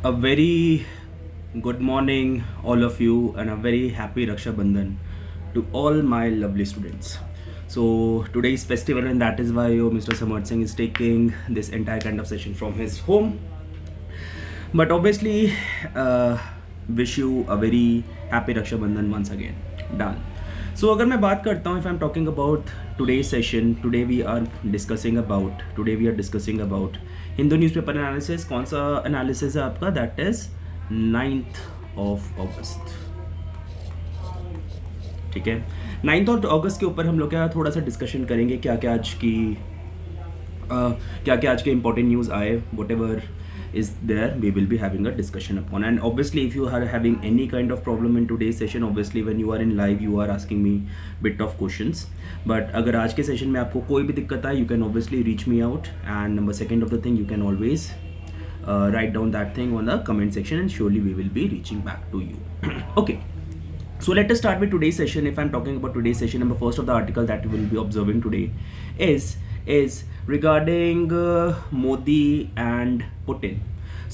A very good morning, all of you, and a very happy Raksha Bandhan to all my lovely students. So today is festival, and that is why Mr. Samar Singh is taking this entire kind of session from his home. But obviously, wish you a very happy Raksha Bandhan once again. Done. So अगर मैं बात करता हूँ, if I'm talking about today's session, today we are discussing about Hindu newspaper analysis. कौन सा analysis है आपका? That is 9th of August. ठीक है, 9th of August के ऊपर हम लोग क्या थोड़ा सा डिस्कशन करेंगे, क्या क्या आज के इंपॉर्टेंट न्यूज़ आए, what ever is there we will be having a discussion upon. And obviously if you are having any kind of problem in today's session, obviously when you are in live you are asking me bit of questions, but अगर आज के session में आपको कोई भी दिक्कत आए, you can obviously reach me out. And number second of the thing, you can always write down that thing on the comment section, and surely we will be reaching back to you. Okay, so let us start with today's session. If I'm talking about today's session, number first of the article that we will be observing today is regarding Modi and Putin.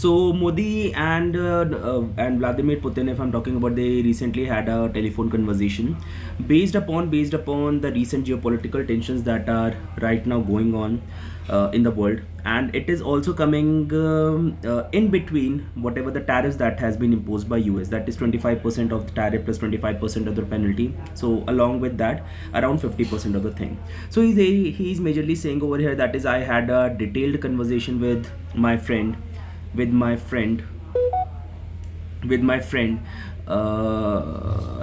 So Modi and Vladimir Putin, if I'm talking about, they recently had a telephone conversation based upon the recent geopolitical tensions that are right now going on in the world, and it is also coming in between whatever the tariffs that has been imposed by US, that is 25% of the tariff plus 25% of the penalty. So along with that, around 50% of the thing. So he's majorly saying over here that is, I had a detailed conversation with my friend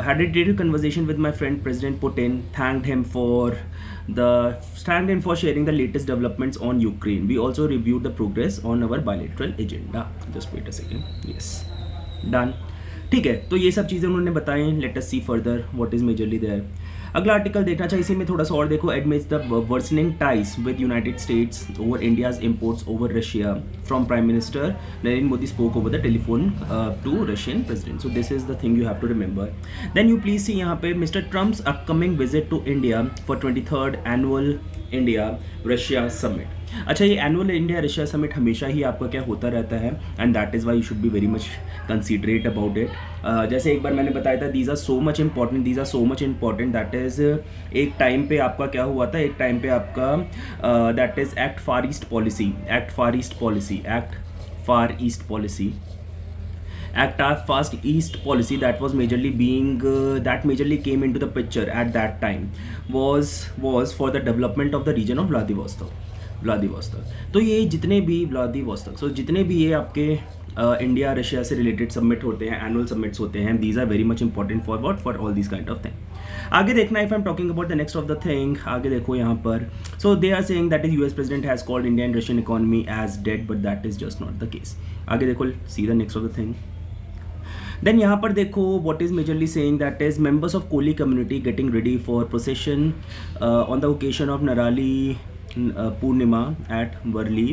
had a detailed conversation with my friend President Putin. Thanked him for sharing the latest developments on Ukraine. We also reviewed the progress on our bilateral agenda. Just wait a second. Yes, done. ठीक है, तो ये सब चीज़ें उन्होंने बताई. Let us see further what is majorly there. अगला article देखना चाहिए, इसी में थोड़ा सा और देखो. Admits the worsening ties with United States over India's imports over Russia from prime minister Narendra Modi spoke over the telephone to Russian president. So this is the thing you have to remember. Then you please see यहाँ पे mister Trump's upcoming visit to India for 23rd annual India Russia summit. अच्छा, ये annual India Russia summit हमेशा ही आपका क्या होता रहता है, and that is why you should be very much considerate about it. जैसे एक बार मैंने बताया था, these are so much important that is एक टाइम पे आपका क्या हुआ था, एक टाइम पे आपका that is act far east policy Act our Fast East policy that was majorly that majorly came into the picture at that time was for the development of the region of Vladivostok. तो ये जितने भी ये आपके India Russia से related submit होते हैं, annual submits होते हैं, these are very much important for all this kind of thing. आगे देखना, if I am talking about the next of the thing, आगे देखो यहाँ पर. So they are saying that is US president has called India and Russian economy as dead, but that is just not the case. आगे देखो, see the next of the thing. Then यहाँ पर देखो, what is majorly saying that is members of Koli community getting ready for procession on the occasion of Narali Purnima at Worli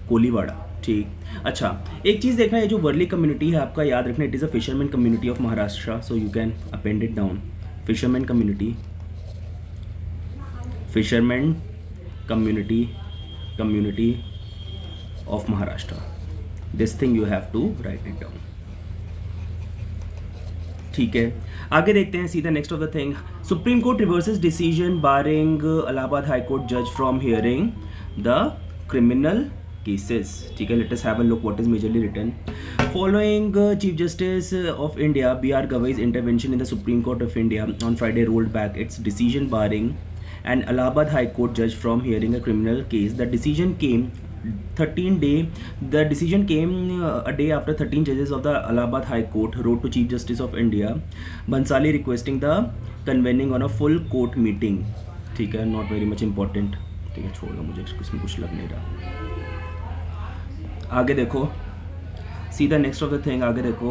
Koliwada. ठीक, अच्छा, एक चीज़ देखना है, जो वर्ली कम्युनिटी है आपका, याद रखना, it is a fisherman community of Maharashtra. So you can append it down. Fisherman community of Maharashtra. This thing you have to write it down. ठीक है, आगे देखते हैं सीधा next of the thing. Supreme Court reverses decision barring Allahabad high court जज from hearing the criminal cases. ठीक है, let us have a look what is majorly written. Following Chief Justice of India B.R. Gavai's intervention in the Supreme Court of India on Friday rolled back its decision barring an Allahabad High Court judge from hearing a criminal case. The decision came a day after 13 judges of the Allahabad High Court wrote to Chief Justice of India Bhansali requesting the convening on a full court meeting. ठीक है, not very much important. ठीक है, छोड़ दो, मुझे इसमें कुछ लग नहीं रहा. आगे देखो, सीधा नेक्स्ट ऑफ द थिंग, आगे देखो.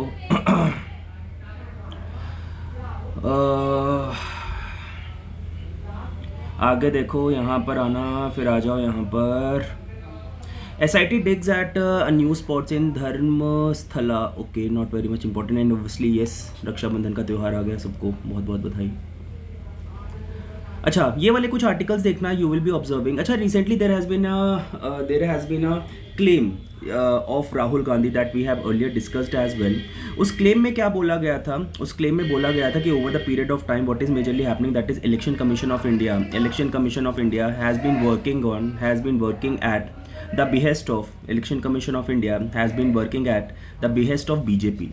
आगे देखो, यहाँ पर आना, फिर आ जाओ यहाँ पर. SIT digs at a new spots in Dharmasthala. Okay, not very much important. And obviously yes, Rakshabandhan का त्यौहार आ गया, सबको बहुत बहुत बधाई. अच्छा, ये वाले कुछ आर्टिकल्स देखना, यू विल बी ऑब्जर्विंग. अच्छा, recently there has been a claim of Rahul Gandhi that we have earlier discussed as well. उस claim में क्या बोला गया था? उस claim में बोला गया था कि over the period of time what is majorly happening, that is Election Commission of India has been working at the behest of Election Commission of India has been working at the behest of BJP.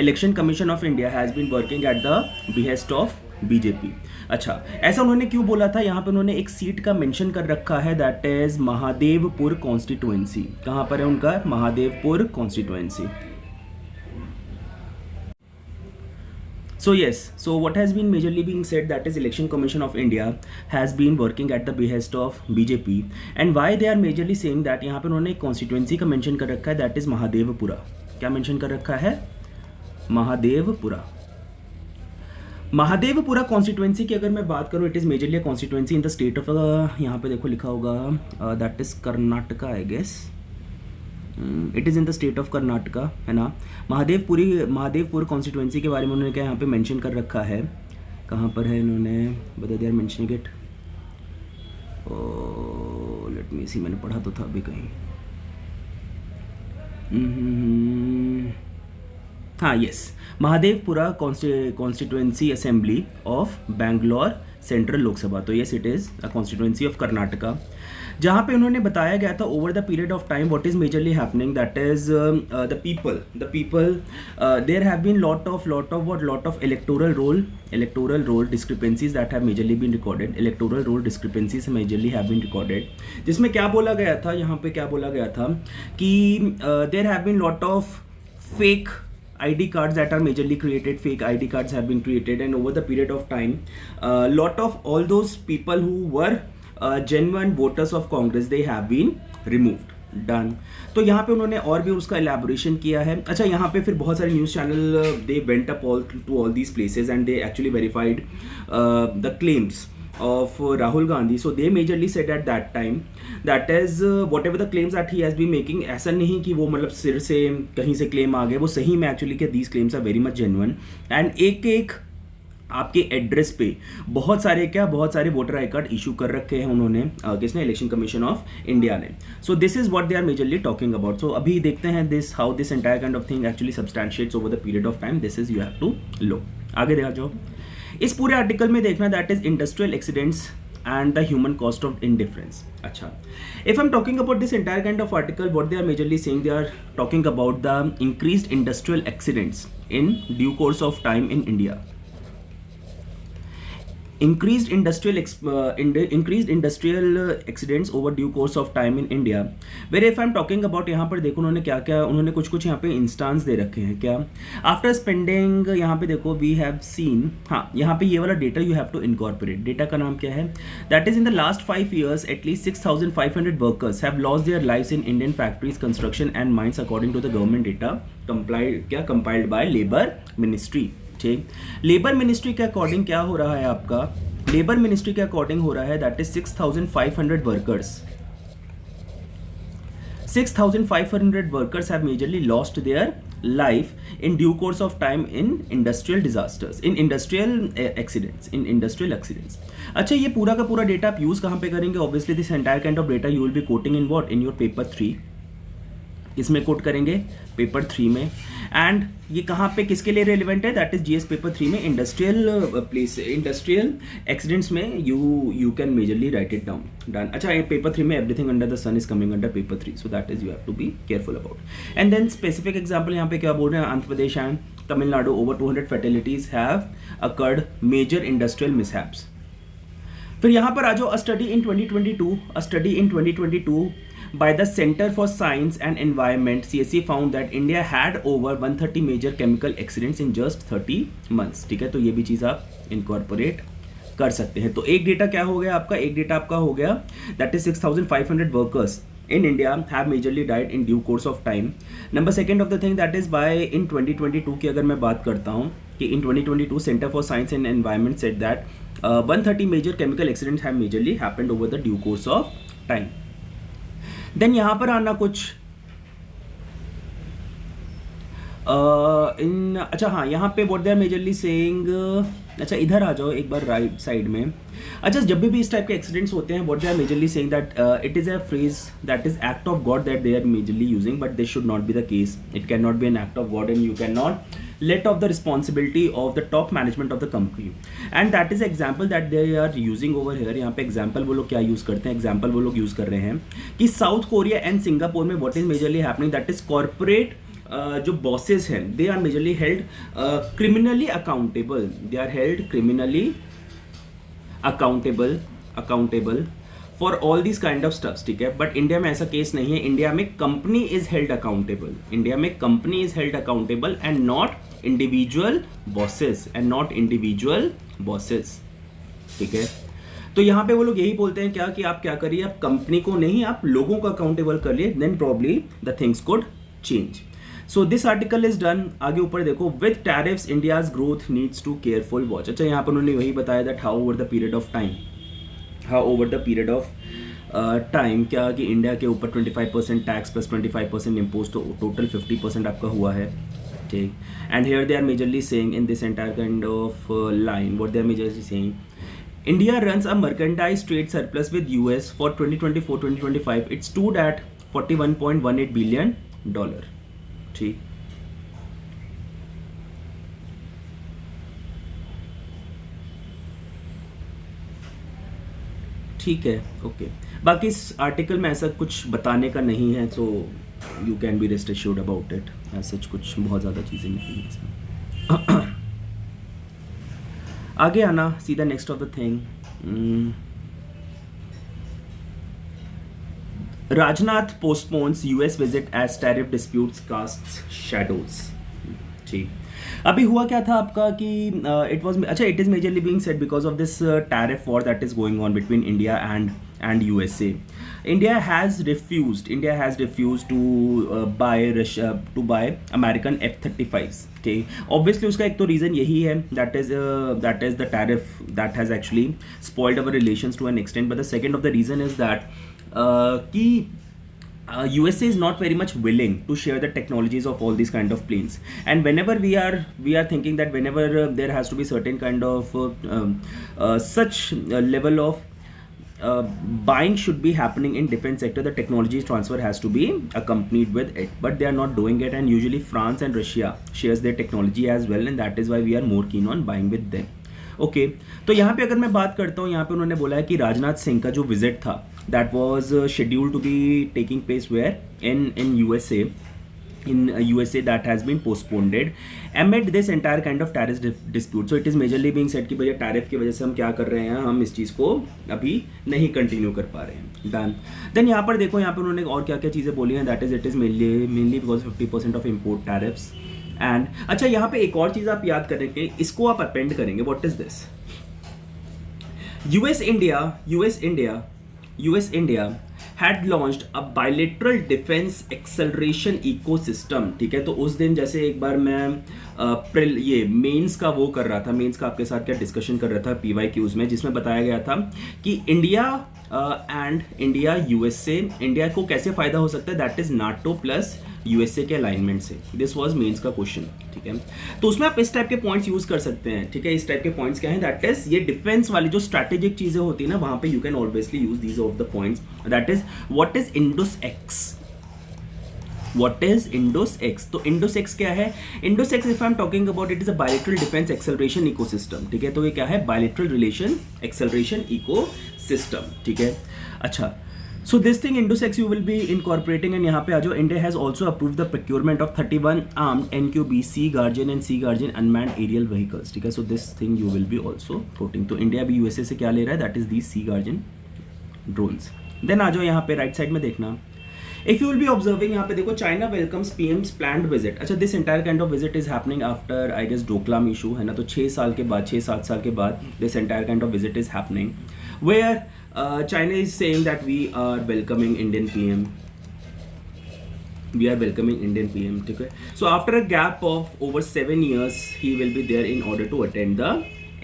Election Commission of India has been working at the behest of BJP. अच्छा, ऐसा उन्होंने क्यों बोला था? यहाँ पे उन्होंने एक सीट का मेंशन कर रखा है, दैट इज महादेवपुर कॉन्स्टिट्यूएंसी. कहाँ पर है उनका? Mahadevpur constituency. So yes, so what has been majorly being said, that is Election Commission of India has been working at the behest of BJP, and why they are majorly saying that, यहाँ पे उन्होंने एक constituency का mention कर रखा है, that is Mahadevapura. क्या mention कर रखा है? महादेवपुरा. महादेवपुरा कॉन्स्टिट्यूएंसी की अगर मैं बात करूँ, it is majorly constituency in the state of, यहाँ पे देखो लिखा होगा, that is Karnataka I guess. It is in the state of Karnataka, है ना. महादेवपुर कॉन्स्टिट्यूएंसी के बारे में उन्होंने क्या यहाँ पे मेंशन कर रखा है? कहाँ पर है इन्होंने? But they are mentioning it. Let me see, मैंने पढ़ा तो था अभी कहीं. हाँ, yes, Mahadevapura constituency assembly of Bangalore central Lok Sabha. तो yes, it is a constituency of Karnataka, जहाँ पे उन्होंने बताया गया था over the period of time what is majorly happening, that is the people there have been lot of electoral roll discrepancies that have majorly been recorded. Electoral roll discrepancies majorly have been recorded, जिसमें क्या बोला गया था? यहाँ पे क्या बोला गया था कि there have been lot of fake ID cards that are majorly created. Fake ID cards have been created, and over the period of time, lot of all those people who were genuine voters of Congress, they have been removed. Done. तो यहाँ पे उन्होंने और भी उसका एलैबोरेशन किया है. अच्छा, यहाँ पे फिर बहुत सारे news channel they went up to all these places and they actually verified the claims of Rahul Gandhi. So they majorly said at that time that is whatever the claims that he has been making, ऐसा नहीं कि वो मतलब सिर से कहीं से claim आ गए, वो सही में एक्चुअली कि these claims are very much genuine. And एक आपके एड्रेस पे बहुत सारे वोटर आई कार्ड इशू कर रखे हैं उन्होंने, किसने? इलेक्शन कमीशन ऑफ इंडिया ने. So this is what they are majorly talking about. So अभी देखते हैं this how this entire kind of thing actually substantiates over the period of time. This is you have to लो. आगे देखा जाओ. इस पूरे आर्टिकल में देखना, that is industrial accidents and the human cost of indifference. अच्छा, if I am talking about this entire kind of article, what they are majorly saying, they are talking about the increased industrial accidents in due course of time in India. Increased industrial accidents over due course of time in India. Where if I'm talking about, यहाँ पर देखो उन्होंने क्या क्या, उन्होंने कुछ यहाँ पे इंस्टांस दे रखे हैं. क्या? आफ्टर स्पेंडिंग, यहाँ पे देखो वी हैव सीन, हाँ यहाँ पे ये वाला data you have to incorporate. Data का नाम क्या है? That is in the last 5 years at least 6,500 workers have lost their lives in Indian factories, construction and mines according to the government data compiled by labour ministry. Labour ministry के according क्या हो रहा है आपका? लेबर मिनिस्ट्री के according हो रहा है that is 6,500 workers. 6,500 workers have majorly lost their life in due course of time in industrial disasters, in industrial accidents. अच्छा, ये पूरा का पूरा डेटा आप यूज कहां पे करेंगे? Obviously this entire kind of data you will B coating in what? In your paper 3. इसमें कोट करेंगे पेपर 3 में. एंड ये कहाँ पे किसके लिए रेलिवेंट है? दैट इज जीएस पेपर 3 में इंडस्ट्रियल एक्सीडेंट्स में you can majorly write it down. Done. अच्छा, पेपर 3 में everything under the sun is coming under paper 3, so that is you have to be careful about. And then specific example यहाँ पे क्या बोल रहे हैं? Andhra Pradesh and Tamil Nadu over 200 fatalities have occurred major industrial mishaps. फिर यहाँ पर आ जाओ. A study in 2022 by the Center for Science and Environment CSE found that India had over 130 major chemical accidents in just 30 months. ठीक है, तो ये भी चीज़ आप इनकॉर्पोरेट कर सकते हैं. तो एक डेटा क्या हो गया आपका? एक डेटा आपका हो गया that is 6,500 workers in India have majorly died in due course of time. Number second of the thing that is by in 2022 की अगर मैं बात करता हूँ कि in 2022 Center for Science and Environment said that 130 major chemical accidents have majorly happened over the due course of time. Then यहाँ पर आना कुछ अच्छा हाँ, यहाँ पे what they are majorly saying, अच्छा इधर आ जाओ एक बार राइट साइड में. अच्छा, जब भी इस टाइप के एक्सीडेंट्स होते हैं, what they are majorly saying that it is a phrase that is act of God that they are majorly using, but this should not be the case. It can not be an act of God and you can not let off the responsibility of the top management of the company. And that is example that they are using over here. यहाँ पे example वो लोग क्या use करते हैं, example वो लोग use कर रहे हैं कि साउथ कोरिया एंड सिंगापुर में what is majorly happening, that is corporate जो बॉसेस हैं, they are majorly held criminally accountable, they are held criminally accountable for all this kind of stuffs, ठीक है. बट इंडिया में ऐसा case नहीं है. India में company is held accountable, India में company is held accountable and not individual bosses, ठीक है. तो यहाँ पे वो लोग यही बोलते हैं क्या कि आप क्या करिए, आप कंपनी को नहीं, आप लोगों को अकाउंटेबल कर लिए, then probably the things could change. So this article is done. आगे ऊपर देखो, with tariffs India's growth needs to careful watch. अच्छा, यहाँ पर उन्होंने वही बताया that how over the period of time क्या कि इंडिया के ऊपर 25% टैक्स प्लस 25% इम्पोज, तो टोटल 50% आपका हुआ है, ठीक. And here they are majorly saying in this entire kind of line, what they are majorly saying, India runs a mercantile trade surplus with US for 2024-2025. It stood at $41.18 billion. ठीक. ठीक है, okay. बाकी इस article में ऐसा कुछ बताने का नहीं है, सो you can be rest assured about it. ऐसा कुछ बहुत ज़्यादा चीज़ें नहीं हैं इसमें. आगे आना, see the next of the thing. Rajnath postpones US visit as tariff disputes casts shadows. ठीक. अभी हुआ क्या था आपका कि इट वाज, अच्छा, it is majorly being said because of this tariff war that is going on between India and USA. India has refused to buy American F-35s. Okay, obviously उसका एक तो reason यही है, that is the tariff that has actually spoiled our relations to an extent. But the second of the reason is that कि USA is not very much willing to share the technologies of all these kind of planes. And whenever we are thinking that whenever there has to be certain kind of such level of buying should be happening in defense sector, the technology transfer has to be accompanied with it, but they are not doing it. And usually France and Russia shares their technology as well, and that is why we are more keen on buying with them. Okay, तो यहाँ पे अगर मैं बात करता हूँ, यहाँ पे उन्होंने बोला है कि राजनाथ सिंह का जो विजिट था that was scheduled to be taking place wherein USA that has been postponed amid this entire kind of tariff dispute. So it is majorly being said कि भैया टैरिफ की वजह से हम क्या कर रहे हैं, हम इस चीज़ को अभी नहीं कंटिन्यू कर पा रहे हैं. देन यहाँ पर देखो, यहाँ पर उन्होंने और क्या क्या चीज़ें बोली हैं, that is it is mainly because 50% of import tariffs. And अच्छा, यहाँ पे एक और चीज़ आप याद करेंगे, इसको आप अपेंड करेंगे, what is this, US India had launched a bilateral defense acceleration ecosystem. ठीक है, तो उस दिन जैसे एक बार मैं ये मेंस का वो कर रहा था, मेंस का आपके साथ क्या डिस्कशन कर रहा था PYQs में, जिसमें बताया गया था कि इंडिया एंड USA, इंडिया को कैसे फायदा हो सकता है, that is NATO plus USA के अलाइनमेंट से. दिस वाज मेंस का क्वेश्चन, ठीक है. तो उसमें आप इस टाइप के पॉइंट्स यूज कर सकते हैं, ठीक है. इस टाइप के पॉइंट्स क्या हैं, दैट इज ये डिफेंस वाली जो स्ट्रैटेजिक चीजें होती है ना, वहां पे you can obviously use these of the points. That is what is INDOS-X. तो INDOS-X क्या है? INDOS-X, if I am talking about, it is a bilateral defence acceleration ecosystem, ठीक है. तो ये क्या है? बायलैटरल रिलेशन एक्सेलरेशन इकोसिस्टम, ठीक है. अच्छा, so this thing INDOS-X you will be incorporating, and यहाँ पे आ जाओ, India has also approved the procurement of 31 armed NQB Sea Guardian and Sea Guardian unmanned aerial vehicles, ठीक है. so this thing you will be also quoting. तो India भी USA से क्या ले रहा है, that is these Sea Guardian drones. then आ जाओ यहाँ पे राइट साइड में देखना, if you will be observing, यहाँ पे देखो, China welcomes PM's planned visit. अच्छा, this entire kind of visit is happening after I guess Doklam issue, है ना. तो 6-7 साल के बाद this entire kind of visit is happening where China is saying that we are welcoming Indian PM. ठीक है. So after a gap of over 7 years, he will be there in order to attend the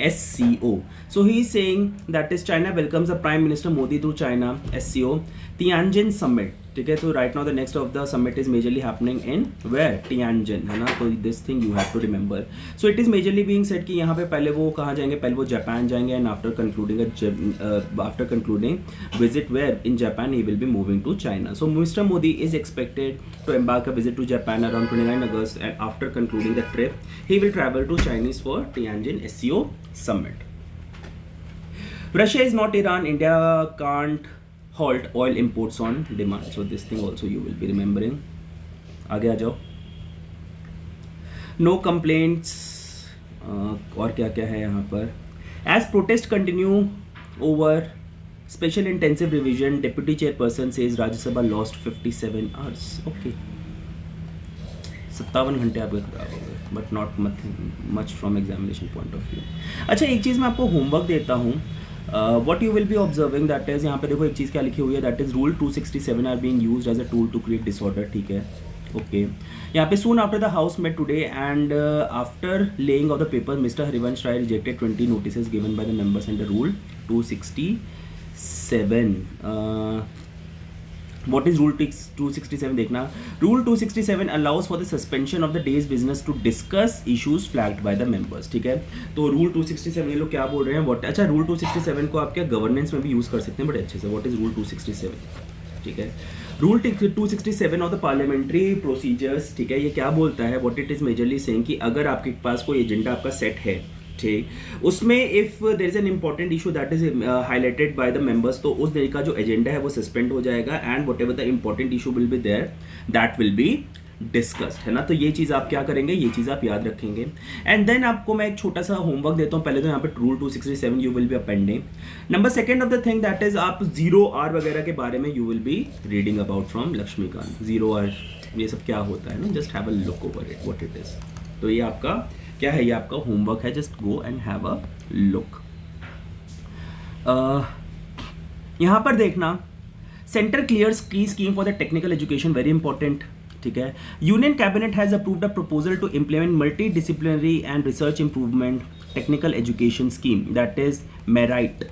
SCO. So he is saying that is China welcomes the Prime Minister Modi to China SCO Tianjin Summit. ठीक है। तो right now the next of the summit is majorly happening in where, Tianjin, है ना। तो this thing you have to remember. So it is majorly being said कि यहाँ पे पहले वो कहाँ जाएंगे, पहले वो जापान जाएंगे, and after concluding visit wherein Japan he will be moving to China. So mister Modi is expected to embark a visit to Japan around 29 August, and after concluding the trip he will travel to Chinese for Tianjin SCO summit. Russia is not Iran, India can't halt oil imports on demand. So this thing also you will be remembering. आगे आ जाओ। No complaints और क्या क्या है यहाँ पर। As protest continue over special intensive revision, deputy chairperson says Rajya Sabha lost 57 hours. Okay, 57 घंटे आपके खराब हो गए, but not much from examination point of view. अच्छा, एक चीज़ मैं आपको होमवर्क देता हूँ, what you will be observing that is, यहाँ पे देखो एक चीज़ क्या लिखी हुई है, that is rule 267 are being used as a tool to create disorder. ठीक है, ओके। यहाँ पे soon after the house met today and after laying of the paper mister Harivansh Rai rejected 20 notices given by the members under rule 267। What is rule 267 देखना। Rule 267 allows for the suspension of the day's business to discuss issues flagged by the members। ठीक है, तो rule 267 ये लोग क्या बोल रहे हैं, what, अच्छा रूल 267 को आप क्या गवर्नेंस में भी यूज़ कर सकते हैं बड़े अच्छे से। What is rule 267? ठीक है, rule 267 of the parliamentary procedures. ठीक है, ये क्या बोलता है, what it is majorly saying कि अगर आपके पास कोई एजेंडा आपका सेट है, ठीक, उसमें if there is an important issue that is highlighted by the members, तो उस दिन का जो एजेंडा है वो सस्पेंड हो जाएगा, and whatever the important issue will be there that will be discussed, है ना। तो ये चीज़ आप क्या करेंगे, ये चीज़ आप याद रखेंगे। एंड देन आपको मैं एक छोटा सा होमवर्क देता हूँ। पहले तो यहाँ पे rule 267 you will be appending. Number second of the thing that is आप 0R वगैरह के बारे में you will be reading about from Laxmikanth. 0R ये सब क्या होता है ना, just have a look over it what it is. तो ये आपका क्या है, ये आपका होमवर्क है, just go and have a look. यहाँ पर देखना, सेंटर क्लियर्स की scheme for the technical education, very important. ठीक है, union cabinet has approved a proposal to implement multi disciplinary and research improvement technical education scheme, that is MERITE.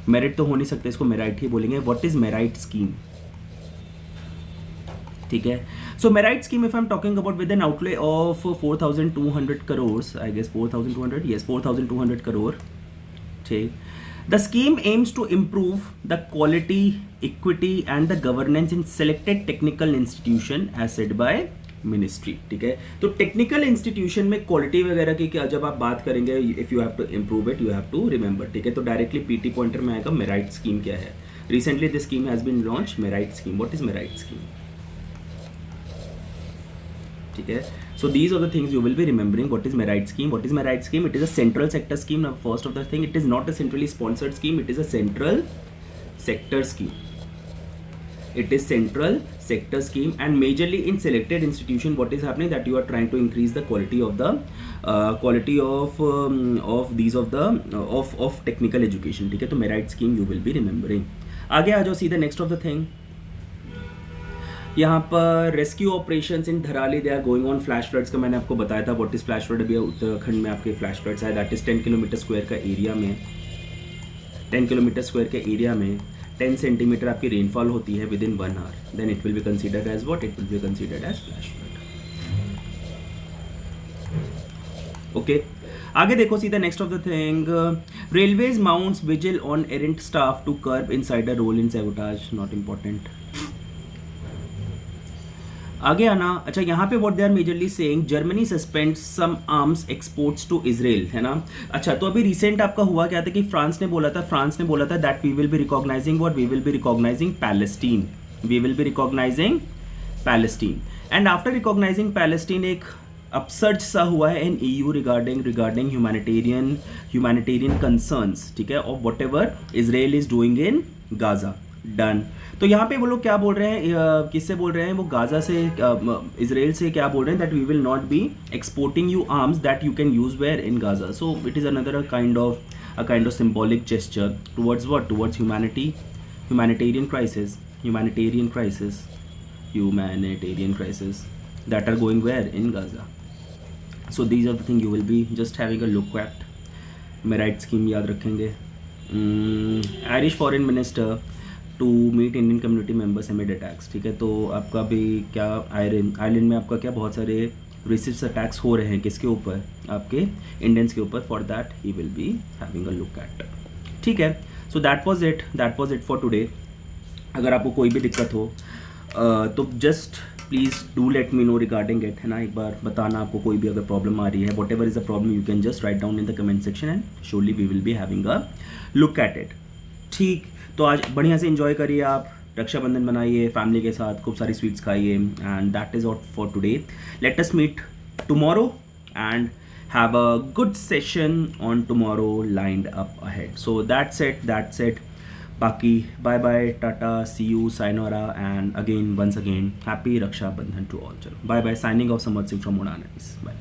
Merit तो हो नहीं सकते, इसको मेराइट ही बोलेंगे। What is MERITE scheme? ठीक है, so MERITE scheme if I am talking about with an outlay of 4,200 crore, I guess 4,200, yes 4,200 crore. ठीक, the scheme aims to improve the quality, equity and the governance in selected technical institution as said by ministry. ठीक है, तो technical institution में quality वगैरह की क्या जब आप बात करेंगे, if you have to improve it you have to remember. ठीक है, तो डायरेक्टली पीटी पॉइंटर में आएगा मेराइट स्कीम क्या है। Recently this scheme has been launch, MERITE scheme. What is MERITE scheme? ठीक है, so these are the things you will be remembering. What is merit scheme? What is merit scheme? It is a central sector scheme. Now first of the thing, it is not a centrally sponsored scheme, it is a central sector scheme. It is central sector scheme, and majorly in selected institution what is happening, that you are trying to increase the quality of the these of the of technical education. ठीक है, तो merit scheme you will be remembering. आगे आ जाओ, see the next of the thing. यहाँ पर rescue operation in Dharali they are going on. Flash floods का मैंने आपको बताया था, व्हाट इज फ्लैश फ्लड। अभी उत्तराखंड में आपके फ्लैश फ्लड्स आए, दैट इज 10 किलोमीटर स्क्वायर का एरिया में, 10 किलोमीटर स्क्वायर के एरिया में 10 सेंटीमीटर आपकी रेनफॉल होती है within 1 hour, then it will be considered as what, it will be considered as flash flood. Okay, आगे देखो, see the next of the thing, railways mounts vigil on errant staff to curb insider role in sabotage, not important. आगे आना, अच्छा यहाँ पे what they are majorly saying, Germany suspends some arms exports to Israel, है ना। अच्छा, तो अभी रिसेंट आपका हुआ क्या था कि फ्रांस ने बोला था that we will be recognising what, we will be recognising Palestine, we will be recognising Palestine. And after recognising Palestine एक अपसर्ज सा हुआ है in EU regarding humanitarian concerns, ठीक है, of whatever Israel is doing in Gaza, done. तो यहाँ पे वो लोग क्या बोल रहे हैं, किससे बोल रहे हैं, वो गाजा से, इजराइल से क्या बोल रहे हैं, that we will not be exporting you arms that you can use wherein Gaza. So it is another kind of symbolic gesture towards what, towards humanitarian crisis that are going where, in Gaza. So these are the things you will be just having a look at. MERITE scheme याद रखेंगे। Irish foreign minister to meet Indian community members amid attacks, ठीक है। तो आपका भी क्या Ireland में आपका क्या बहुत सारे रेसिस्ट अटैक्स हो रहे हैं, किसके ऊपर, आपके इंडियंस के ऊपर। For that he will be having a look eight, ठीक है। So that was it for today. अगर आपको कोई भी दिक्कत हो तो just please do let me know regarding it, है ना। एक बार बताना आपको कोई भी अगर प्रॉब्लम आ रही है, whatever is a problem you can just write down in the comment section and surely we will be having a look at it, ठीक। तो आज बढ़िया से इन्जॉय करिए आप, रक्षाबंधन बनाइए फैमिली के साथ, खूब सारी स्वीट्स खाइए and that is all for today. Let us meet tomorrow and have a good session on tomorrow lined up ahead. So that's it. Baki, bye bye, tata, see you, sayonara, and again, once again, happy Raksha Bandhan to all. Chalo, bye bye. Signing off, Samad Singh from Udanis. Bye.